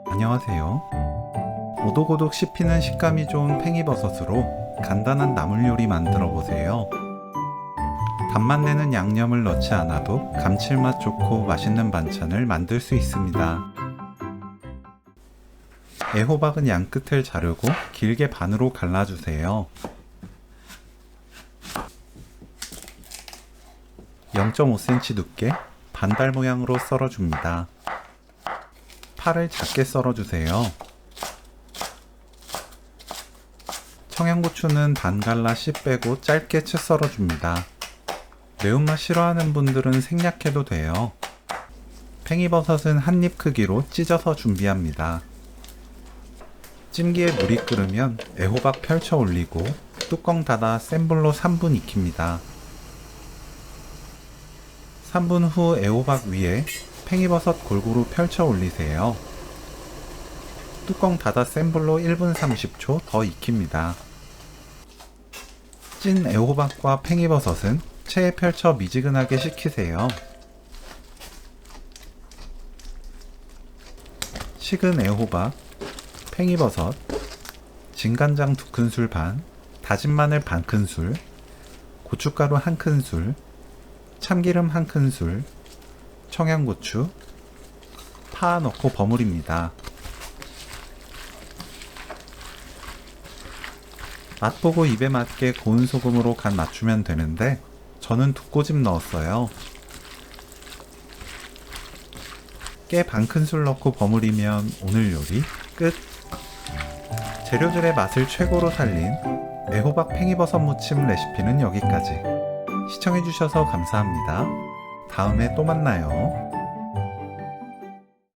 안녕하세요. 오독오독 씹히는 식감이 좋은 팽이버섯으로 간단한 나물 요리 만들어 보세요. 단맛 내는 양념을 넣지 않아도 감칠맛 좋고 맛있는 반찬을 만들 수 있습니다. 애호박은 양끝을 자르고 길게 반으로 갈라주세요. 0.5cm 두께 반달 모양으로 썰어줍니다. 파를 작게 썰어주세요. 청양고추는 반 갈라 씨 빼고 짧게 채 썰어줍니다. 매운맛 싫어하는 분들은 생략해도 돼요. 팽이버섯은 한 입 크기로 찢어서 준비합니다. 찜기에 물이 끓으면 애호박 펼쳐 올리고 뚜껑 닫아 센 불로 3분 익힙니다. 3분 후 애호박 위에 팽이버섯 골고루 펼쳐 올리세요. 뚜껑 닫아 센 불로 1분 30초 더 익힙니다. 찐 애호박과 팽이버섯은 체에 펼쳐 미지근하게 식히세요. 식은 애호박, 팽이버섯, 진간장 2큰술 반, 다진 마늘 반 큰술, 고춧가루 1큰술, 참기름 1큰술, 청양고추, 파 넣고 버무립니다. 맛보고 입에 맞게 고운 소금으로 간 맞추면 되는데 저는 2꼬집 넣었어요. 깨 반 큰술 넣고 버무리면 오늘 요리 끝! 재료들의 맛을 최고로 살린 애호박 팽이버섯 무침 레시피는 여기까지. 시청해주셔서 감사합니다. 다음에 또 만나요.